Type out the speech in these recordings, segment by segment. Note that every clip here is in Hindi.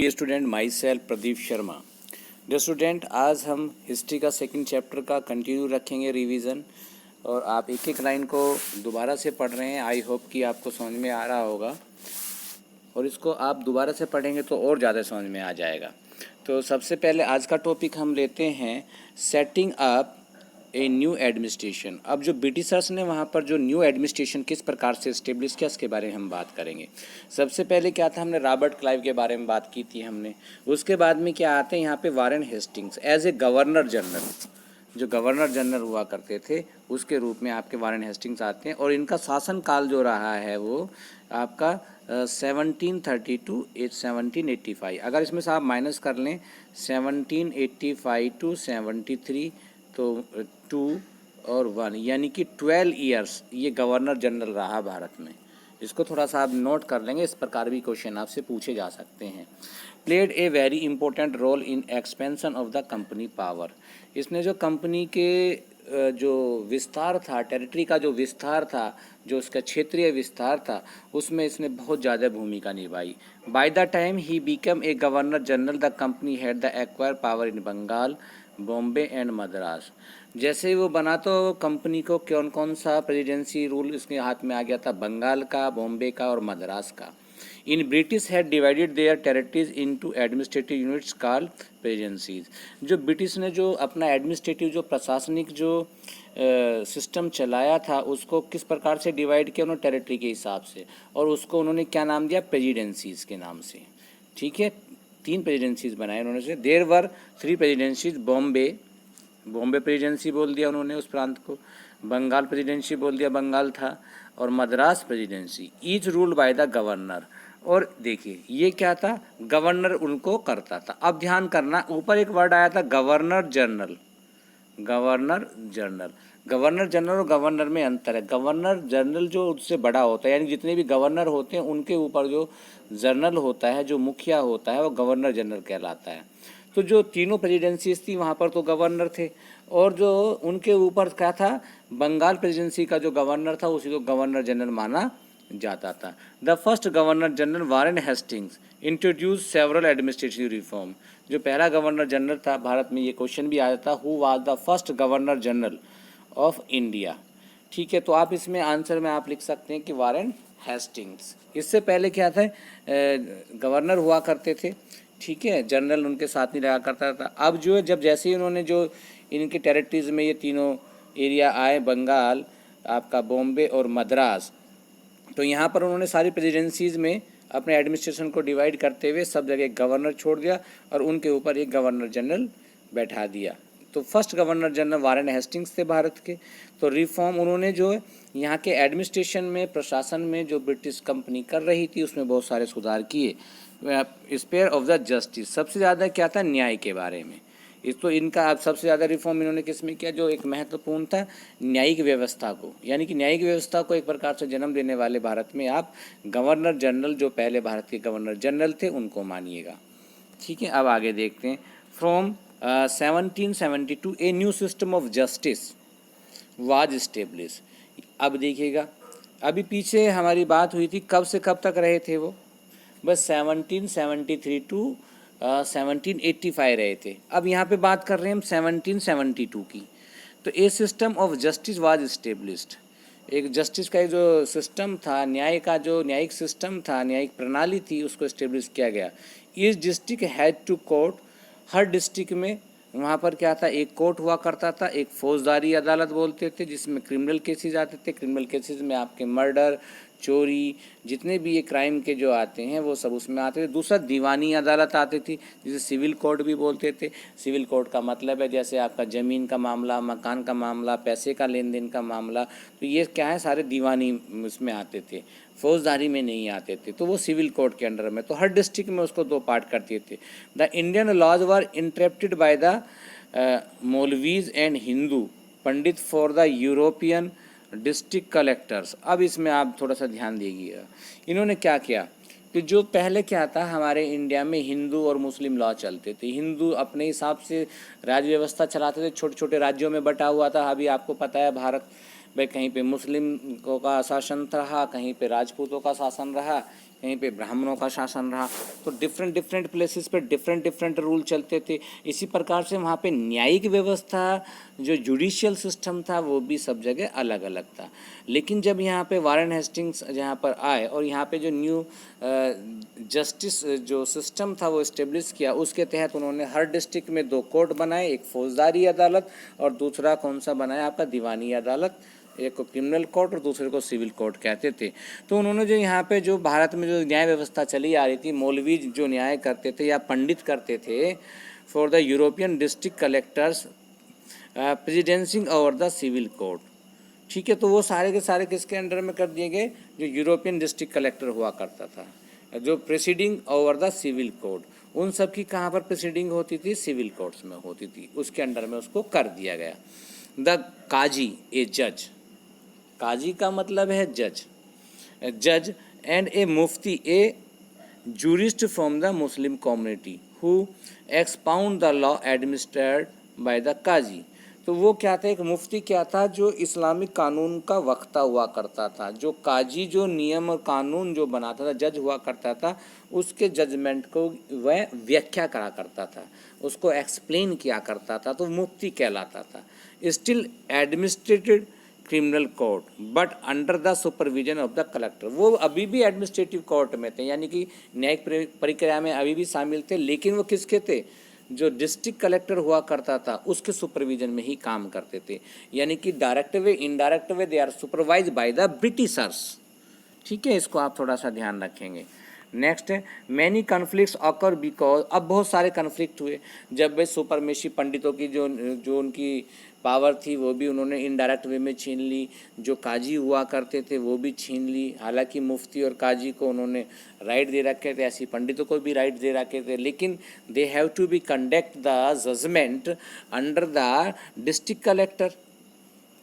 Dear student, myself Pradeep Sharma. Dear student, आज हम हिस्ट्री का सेकंड चैप्टर का कंटिन्यू रखेंगे रिवीजन, और आप एक एक लाइन को दोबारा से पढ़ रहे हैं। आई होप कि आपको समझ में आ रहा होगा, और इसको आप दोबारा से पढ़ेंगे तो और ज़्यादा समझ में आ जाएगा। तो सबसे पहले आज का टॉपिक हम लेते हैं setting up a new administration. अब जो ब्रिटिशर्स ने वहाँ पर जो न्यू एडमिनिस्ट्रेशन किस प्रकार से इस्टेब्लिश किया, इसके बारे में हम बात करेंगे। सबसे पहले क्या था, हमने रॉबर्ट क्लाइव के बारे में बात की थी हमने। उसके बाद में क्या आते हैं यहाँ पे, Warren Hastings as a governor general. जो गवर्नर जनरल हुआ करते थे उसके रूप में आपके वारेन हेस्टिंग्स आते हैं, और इनका शासनकाल जो रहा है वो आपका 1730 टू 1785। अगर इसमें से आप माइनस कर लें 1785 टू 73, तो 2 और 1 यानी कि 12 ईयर्स ये गवर्नर जनरल रहा भारत में। इसको थोड़ा सा आप नोट कर लेंगे, इस प्रकार भी क्वेश्चन आपसे पूछे जा सकते हैं। Played a very important role in expansion of the company power. इसने जो कंपनी के जो विस्तार था, टेरिटरी का जो विस्तार था, जो उसका क्षेत्रीय विस्तार था, उसमें इसने बहुत ज़्यादा भूमिका निभाई। By the time he become a governor general the company had the acquire power in Bengal, Bombay and Madras. जैसे ही वो बना तो कंपनी को कौन कौन सा प्रेसिडेंसी रूल इसके हाथ में आ गया था, बंगाल का, बॉम्बे का और मद्रास का। In British had divided there territories into administrative units called presidencies. जो ब्रिटिश ने जो अपना एडमिनिस्ट्रेटिव जो प्रशासनिक जो सिस्टम चलाया था, उसको किस प्रकार से डिवाइड किया उन्होंने, टेरिटरी के हिसाब से, और उसको उन्होंने क्या नाम दिया, प्रेसिडेंसीज के नाम से। ठीक है, 3 प्रेसिडेंसीज बनाए उन्होंने से। There were 3 presidencies, Bombay presidency बोल दिया उन्होंने उस प्रांत को, बंगाल प्रेसिडेंसी बोल दिया, बंगाल था, और Madras presidency. Each ruled by the governor. और देखिए ये क्या था, गवर्नर उनको करता था। अब ध्यान करना, ऊपर एक वर्ड आया था governor general. Governor general, governor general और गवर्नर में अंतर है। गवर्नर जनरल जो उससे बड़ा होता है, यानी जितने भी गवर्नर होते हैं उनके ऊपर जो जनरल होता है, जो मुखिया होता है, वो गवर्नर जनरल कहलाता है। तो जो तीनों प्रेसिडेंसीज थी वहाँ पर तो गवर्नर थे, और जो उनके ऊपर क्या था, बंगाल प्रेसिडेंसी का जो गवर्नर था उसी को गवर्नर जनरल माना जाता था। The first governor general Warren Hastings introduce several administrative reform. जो पहला गवर्नर जनरल था भारत में, ये क्वेश्चन भी आया था, who was the first governor general of India. ठीक है, तो आप इसमें आंसर में आप लिख सकते हैं कि वारेन हेस्टिंग्स। इससे पहले क्या था, गवर्नर हुआ करते थे, ठीक है, जनरल उनके साथ नहीं रहा करता था। अब जो है, जब जैसे ही उन्होंने जो इनके टेरिटरीज में ये तीनों एरिया आए, बंगाल, आपका बॉम्बे और मद्रास, तो यहाँ पर उन्होंने सारी प्रेसिडेंसीज में अपने एडमिनिस्ट्रेशन को डिवाइड करते हुए सब जगह एक गवर्नर छोड़ दिया और उनके ऊपर एक गवर्नर जनरल बैठा दिया। तो first governor general Warren Hastings थे भारत के। तो रिफॉर्म उन्होंने जो है यहाँ के एडमिनिस्ट्रेशन में, प्रशासन में जो ब्रिटिश कंपनी कर रही थी उसमें बहुत सारे सुधार किए। स्पेयर ऑफ द जस्टिस, सबसे ज़्यादा क्या था, न्याय के बारे में। इस तो इनका अब सबसे ज़्यादा रिफॉर्म इन्होंने किस में किया, जो एक महत्वपूर्ण था, न्यायिक व्यवस्था को, यानी कि न्यायिक व्यवस्था को एक प्रकार से जन्म देने वाले भारत में आप गवर्नर जनरल, जो पहले भारत के गवर्नर जनरल थे, उनको मानिएगा। ठीक है, अब आगे देखते हैं। From 1772 a new system of justice was establish. अब देखिएगा, अभी पीछे हमारी बात हुई थी, कब से कब तक रहे थे वो, बस 1773 टू 1785 रहे थे। अब यहाँ पे बात कर रहे हैं हम 1772 की। तो a system of justice was established, एक जस्टिस का जो सिस्टम था, न्याय का जो न्यायिक सिस्टम था, न्यायिक प्रणाली थी, उसको इस्टेब्लिश किया गया। Each district had two court, हर डिस्ट्रिक्ट में वहाँ पर क्या था, एक कोर्ट हुआ करता था, एक फौजदारी अदालत बोलते थे जिसमें क्रिमिनल केसेस आते थे। क्रिमिनल केसेस में आपके मर्डर, चोरी, जितने भी ये क्राइम के जो आते हैं वो सब उसमें आते थे। दूसरा दीवानी अदालत आती थी, जिसे सिविल कोर्ट भी बोलते थे। सिविल कोर्ट का मतलब है जैसे आपका ज़मीन का मामला, मकान का मामला, पैसे का लेन देन का मामला, तो ये क्या है, सारे दीवानी उसमें आते थे, फौजदारी में नहीं आते थे, तो वो सिविल कोर्ट के अंडर में। तो हर डिस्ट्रिक्ट में उसको 2 पार्ट करते थे। The Indian laws were interpreted by the maulvis and Hindu pandit for the European district collectors. अब इसमें आप थोड़ा सा ध्यान दीजिएगा, इन्होंने क्या किया कि जो पहले क्या था, हमारे इंडिया में हिंदू और मुस्लिम लॉ चलते थे। हिंदू अपने हिसाब से राज्य व्यवस्था चलाते थे, छोटे छोटे राज्यों में बटा हुआ था। अभी आपको पता है भारत भाई, कहीं पे मुस्लिम का शासन रहा, कहीं पे राजपूतों का शासन रहा, कहीं पे ब्राह्मणों का शासन रहा, तो डिफरेंट डिफरेंट प्लेसेस पे डिफरेंट डिफरेंट रूल चलते थे। इसी प्रकार से वहाँ पे न्यायिक व्यवस्था, जो जुडिशियल सिस्टम था, वो भी सब जगह अलग अलग था। लेकिन जब यहाँ पे वारेन हेस्टिंग्स यहाँ पर आए और यहाँ पे जो न्यू जस्टिस जो सिस्टम था वो इस्टेब्लिश किया, उसके तहत उन्होंने हर डिस्ट्रिक्ट में 2 कोर्ट बनाए, एक फौजदारी अदालत और दूसरा कौन सा बनाया आपका दीवानी अदालत। एक को क्रिमिनल कोर्ट और दूसरे को सिविल कोर्ट कहते थे। तो उन्होंने जो यहाँ पे जो भारत में जो न्याय व्यवस्था चली आ रही थी, मौलवी जो न्याय करते थे या पंडित करते थे, for the European district collectors presiding over the civil court. ठीक है, तो वो सारे के सारे किसके अंडर में कर दिए गए, जो यूरोपियन डिस्ट्रिक्ट कलेक्टर हुआ करता था, जो presiding over the civil court, उन सब की कहाँ पर प्रेसिडिंग होती थी, सिविल कोर्ट्स में होती थी, उसके अंडर में उसको कर दिया गया। द काजी ए जज, काजी का मतलब है जज, जज and A Mufti A jurist from the Muslim community who expound the law administered by the काजी। तो वो क्या था, एक मुफ्ती क्या था, जो इस्लामिक कानून का वक्ता हुआ करता था। जो काजी जो नियम और कानून जो बनाता था, जज हुआ करता था, उसके जजमेंट को वह व्याख्या करा करता था, उसको एक्सप्लेन किया करता था, तो मुफ्ती कहलाता था। Still administrated criminal court but under the supervision of the collector. वो अभी भी एडमिनिस्ट्रेटिव कोर्ट में थे, यानी कि न्यायिक प्रक्रिया में अभी भी शामिल थे, लेकिन वो किसके थे, जो डिस्ट्रिक्ट कलेक्टर हुआ करता था उसके सुपरविजन में ही काम करते थे। यानी कि direct way indirect way they are supervise by the Britishers. ठीक है, इसको आप थोड़ा सा ध्यान रखेंगे। नेक्स्ट है मैनी कन्फ्लिक्ट्स ऑकर बिकॉज, अब बहुत सारे कन्फ्लिक्ट हुए जब वे सुपरमेशी पंडितों की जो उनकी पावर थी वो भी उन्होंने इनडायरेक्ट वे में छीन ली, जो काजी हुआ करते थे वो भी छीन ली। हालांकि मुफ्ती और काजी को उन्होंने राइट दे रखे थे, ऐसी पंडितों को भी राइट दे रखे थे, लेकिन they have to be conduct the judgement under the district collector.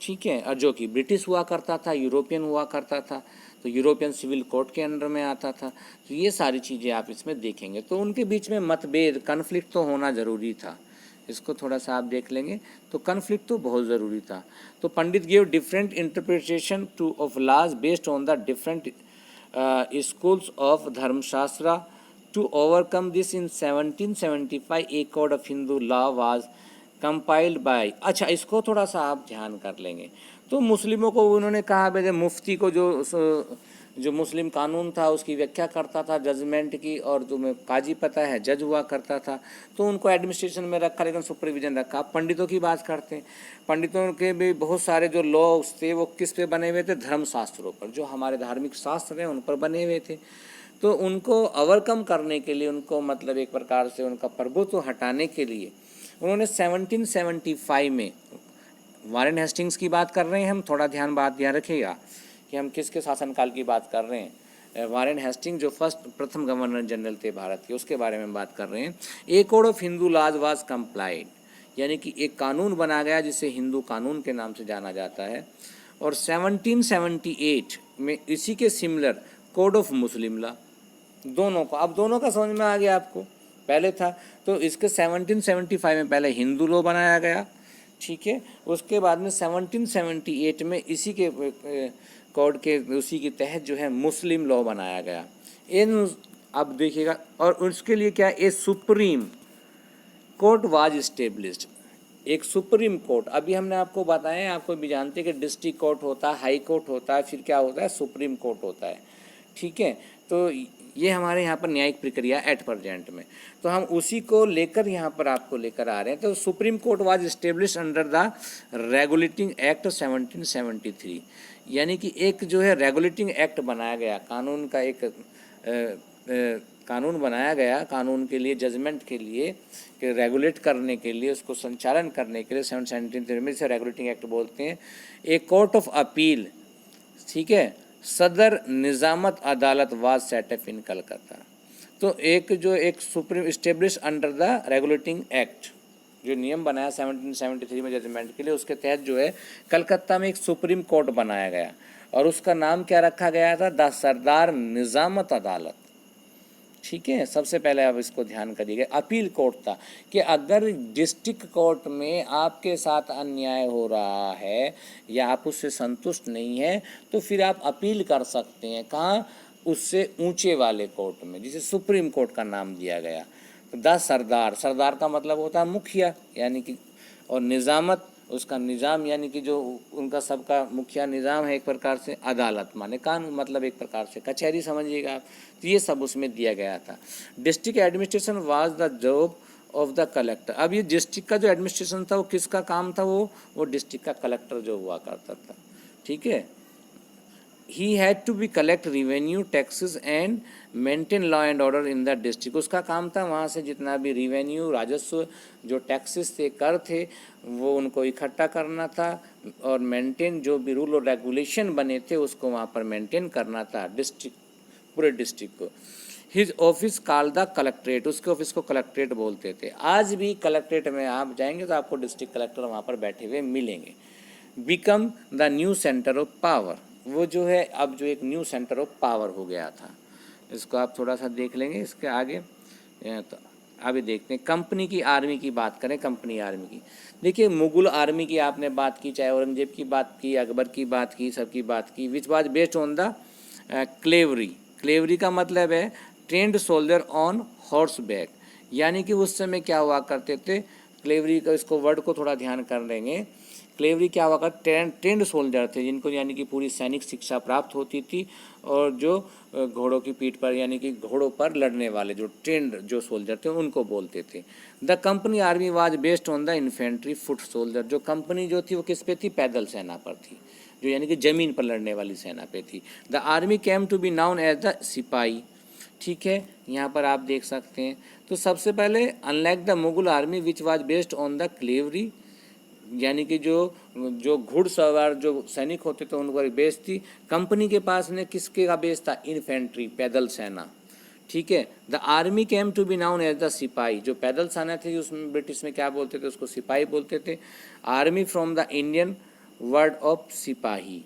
ठीक है, और जो कि ब्रिटिश हुआ करता था, यूरोपियन हुआ करता था, तो यूरोपियन सिविल कोर्ट के अंडर में आता था। तो ये सारी चीज़ें आप इसमें देखेंगे। तो उनके बीच में मतभेद, कन्फ्लिक्ट तो होना ज़रूरी था, इसको थोड़ा सा आप देख लेंगे। तो कन्फ्लिक्ट तो बहुत ज़रूरी था। तो pandit give different interpretation to of laws based on the different schools of Dharmashastra to overcome this in 1775 a code of Hindu law was compiled by. अच्छा, इसको थोड़ा सा आप ध्यान कर लेंगे। तो मुस्लिमों को उन्होंने कहा भाई मुफ्ती को जो मुस्लिम कानून था उसकी व्याख्या करता था जजमेंट की, और तुम्हें काजी पता है जज हुआ करता था, तो उनको एडमिनिस्ट्रेशन में रखा, लेकिन सुपरविजन रखा। आप पंडितों की बात करते हैं, पंडितों के भी बहुत सारे जो लॉज थे वो किस पे बने हुए थे, धर्मशास्त्रों पर, जो हमारे धार्मिक शास्त्र हैं उन पर बने हुए थे। तो उनको ओवरकम करने के लिए, उनको मतलब एक प्रकार से उनका प्रभुत्व हटाने के लिए उन्होंने 1775 में, वारेन हेस्टिंग्स की बात कर रहे हैं हम, थोड़ा बात ध्यान रखिएगा कि हम किसके शासनकाल की बात कर रहे हैं। वारेन हेस्टिंग जो प्रथम गवर्नर जनरल थे भारत के, उसके बारे में बात कर रहे हैं। A code of Hindu laws was compiled, यानी कि एक कानून बना गया जिसे हिंदू कानून के नाम से जाना जाता है। और 1778 में इसी के similar code of Muslim law, दोनों को, अब दोनों का समझ में आ गया आपको, पहले था तो इसके 1775 में पहले हिंदू लॉ बनाया गया, ठीक है, उसके बाद में 1778 में इसी के कोड के उसी के तहत जो है मुस्लिम लॉ बनाया गया। इन अब देखिएगा, और उसके लिए क्या, a supreme court was established, एक सुप्रीम कोर्ट। अभी हमने आपको बताया, आपको भी जानते हैं कि डिस्ट्रिक्ट कोर्ट होता है, हाई कोर्ट होता है, फिर क्या होता है, सुप्रीम कोर्ट होता है। ठीक है, तो ये हमारे यहाँ पर न्यायिक प्रक्रिया एट प्रेजेंट में, तो हम उसी को लेकर यहाँ पर आपको लेकर आ रहे हैं। तो supreme court was establish under the regulating act 1773, यानी कि एक जो है रेगुलेटिंग एक्ट बनाया गया, कानून का एक कानून बनाया गया, कानून के लिए, जजमेंट के लिए, कि रेगुलेट करने के लिए, उसको संचालन करने के लिए 1773 में इसे रेगुलेटिंग एक्ट बोलते हैं। एक कोर्ट ऑफ अपील, ठीक है, सदर निजामत अदालत वाज सेटअप इन कलकत्ता। तो एक supreme establish under the regulating act, जो नियम बनाया 1773 में जजमेंट के लिए, उसके तहत जो है कलकत्ता में एक सुप्रीम कोर्ट बनाया गया, और उसका नाम क्या रखा गया था, द सरदार निजामत अदालत। ठीक है, सबसे पहले आप इसको ध्यान करिएगा। अपील कोर्ट था कि अगर डिस्ट्रिक्ट कोर्ट में आपके साथ अन्याय हो रहा है या आप उससे संतुष्ट नहीं है, तो फिर आप अपील कर सकते हैं। कहाँ, उससे ऊंचे वाले कोर्ट में, जिसे सुप्रीम कोर्ट का नाम दिया गया। तो द सरदार, सरदार का मतलब होता है मुखिया यानी कि, और निज़ामत उसका निज़ाम यानी कि जो उनका सबका मुखिया निज़ाम है, एक प्रकार से अदालत माने कानून, मतलब एक प्रकार से कचहरी समझिएगा आप। तो ये सब उसमें दिया गया था। District administration was the job of the collector. अब ये डिस्ट्रिक्ट का जो एडमिनिस्ट्रेशन था वो किसका काम था, वो डिस्ट्रिक्ट का कलेक्टर जो हुआ करता था, ठीक है। He had to be collect revenue taxes and maintain law and order in the district. उसका काम था वहाँ से जितना भी रिवेन्यू राजस्व जो टैक्सेस थे, कर थे, वो उनको इकट्ठा करना था और मेंटेन जो भी रूल और रेगुलेशन बने थे उसको वहाँ पर मेंटेन करना था डिस्ट्रिक्ट, पूरे डिस्ट्रिक्ट को। His office called the collectorate, उसके ऑफिस को कलेक्ट्रेट बोलते थे। आज भी कलेक्ट्रेट में आप जाएंगे तो आपको डिस्ट्रिक्ट कलेक्टर वहाँ पर बैठे हुए मिलेंगे। Become the new centre of power, वो जो है अब जो एक न्यू सेंटर ऑफ पावर हो गया था। इसको आप थोड़ा सा देख लेंगे इसके आगे। तो अभी देखते हैं कंपनी की आर्मी की बात करें। कंपनी आर्मी की देखिए, मुगल आर्मी की आपने बात की, चाहे औरंगजेब की बात की, अकबर की बात की, सबकी बात की, which was based on the cavalry. Cavalry का मतलब है trained soldier on horseback, यानी कि उस समय क्या हुआ करते थे, क्लेवरी का इसको वर्ड को थोड़ा ध्यान कर लेंगे। क्लेवरी क्या हुआ करते, ट्रेंड सोल्जर थे जिनको यानी कि पूरी सैनिक शिक्षा प्राप्त होती थी, और जो घोड़ों की पीठ पर यानी कि घोड़ों पर लड़ने वाले जो ट्रेंड जो सोल्जर थे उनको बोलते थे। The company army was based on the infantry foot soldier. जो कंपनी जो थी वो किस पे थी, पैदल सेना पर थी, जो यानी कि ज़मीन पर लड़ने वाली सेना पे थी। The army came to be known as the sipahi, ठीक है, यहाँ पर आप देख सकते हैं। तो सबसे पहले unlike the Mughal army which was based on the cavalry, यानी कि जो घुड़सवार जो सैनिक होते थे उनको बेस थी, कंपनी के पास ने किसके का बेस था, इन्फेंट्री पैदल सेना, ठीक है। The army came to be known as the sipahi, जो पैदल सेना थी उसमें ब्रिटिश में क्या बोलते थे, उसको सिपाही बोलते थे। Army from the Indian word of सिपाही,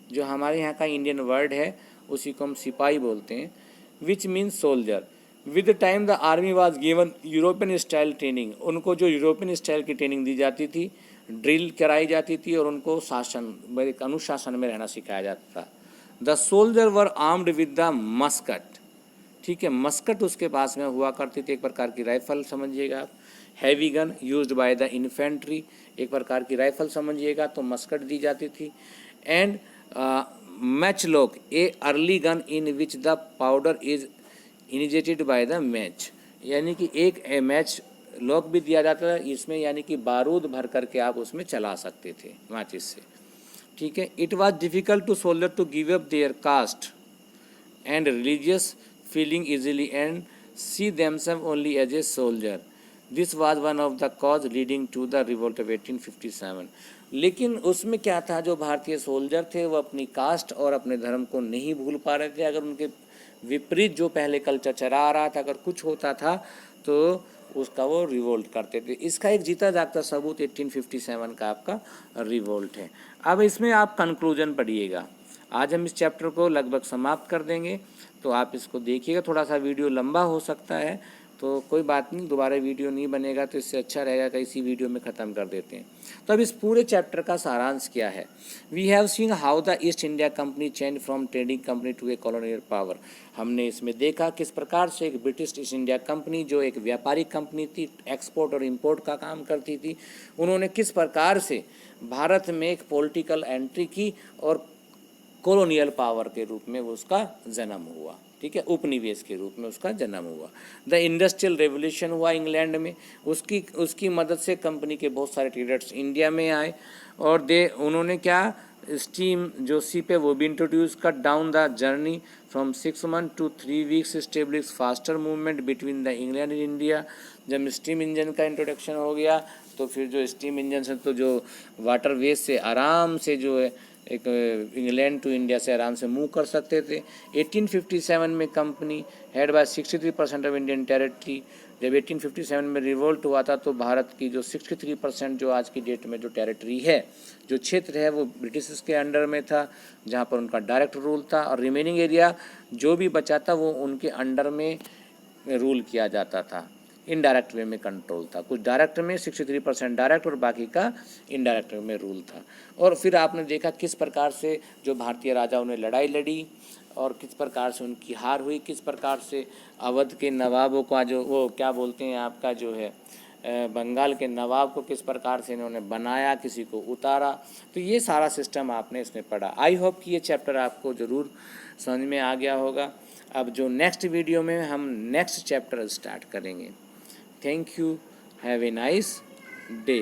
जो हमारे यहाँ का इंडियन वर्ड है उसी को हम सिपाही बोलते हैं, which means soldier. With time the army was given European style training, उनको जो यूरोपियन स्टाइल की ट्रेनिंग दी जाती थी, ड्रिल कराई जाती थी और उनको शासन एक अनुशासन में रहना सिखाया जाता था। The soldier were armed with the Muscat, ठीक है, मस्कट उसके पास में हुआ करती थी, एक प्रकार की राइफल समझिएगा आप। Heavy gun used by the infantry, एक प्रकार की राइफल समझिएगा, तो मस्कट दी जाती थी। And matchlock, a early gun in which the powder is इनिजेटेड बाय द मैच, यानी कि एक मैच लॉक भी दिया जाता था इसमें, यानी कि बारूद भर करके आप उसमें चला सकते थे माचिस से, ठीक है। It was difficult to soldier to give up their caste and religious feeling easily and see themself only as a soldier. This was one of the cause leading to the revolt of 1857। लेकिन उसमें क्या था, जो भारतीय सोल्जर थे वो अपनी कास्ट और अपने धर्म को नहीं भूल पा रहे थे। अगर उनके विपरीत जो पहले कल्चर चला आ रहा था, अगर कुछ होता था तो उसका वो रिवोल्ट करते थे। इसका एक जीता जागता सबूत 1857 का आपका रिवोल्ट है। अब इसमें आप कंक्लूजन पढ़िएगा। आज हम इस चैप्टर को लगभग समाप्त कर देंगे, तो आप इसको देखिएगा। थोड़ा सा वीडियो लंबा हो सकता है, तो कोई बात नहीं, दोबारा वीडियो नहीं बनेगा तो इससे अच्छा रहेगा कि इसी वीडियो में ख़त्म कर देते हैं। तो अब इस पूरे चैप्टर का सारांश क्या है। We have seen how the East India Company change from trading company to a colonial power. हमने इसमें देखा किस प्रकार से एक ब्रिटिश ईस्ट इंडिया कंपनी जो एक व्यापारिक कंपनी थी, एक्सपोर्ट और इम्पोर्ट का काम करती थी, उन्होंने किस प्रकार से भारत में एक पॉलिटिकल एंट्री की और कॉलोनियल पावर के रूप में उसका जन्म हुआ, ठीक है, उपनिवेश के रूप में उसका जन्म हुआ। द इंडस्ट्रियल रेवोल्यूशन हुआ इंग्लैंड में, उसकी मदद से कंपनी के बहुत सारे ट्रेडर्स इंडिया में आए और उन्होंने क्या, स्टीम जो शिप है वो भी introduce, cut down the journey from 6 month to 3 weeks, establish faster movement between the England and India. जब स्टीम इंजन का इंट्रोडक्शन हो गया तो फिर जो स्टीम इंजन से तो जो वाटर वेज से आराम से जो है एक इंग्लैंड टू इंडिया से आराम से मूव कर सकते थे। 1857 में company held by 63% of Indian territory. जब 1857 में रिवोल्ट हुआ था तो भारत की जो 63% जो आज की डेट में जो टेरिटरी है, जो क्षेत्र है, वो ब्रिटिश के अंडर में था, जहाँ पर उनका डायरेक्ट रूल था, और रिमेनिंग एरिया जो भी बचा था वो उनके अंडर में रूल किया जाता था, इनडायरेक्ट वे में कंट्रोल था। कुछ डायरेक्ट में 63% डायरेक्ट और बाकी का इनडायरेक्ट वे में रूल था। और फिर आपने देखा किस प्रकार से जो भारतीय राजाओं ने लड़ाई लड़ी और किस प्रकार से उनकी हार हुई, किस प्रकार से अवध के नवाबों का जो वो क्या बोलते हैं आपका जो है बंगाल के नवाब को किस प्रकार से इन्होंने बनाया, किसी को उतारा। तो ये सारा सिस्टम आपने इसमें पढ़ा। आई होप कि ये चैप्टर आपको ज़रूर समझ में आ गया होगा। अब जो नेक्स्ट वीडियो में हम नेक्स्ट चैप्टर स्टार्ट करेंगे। Thank you, have a nice day.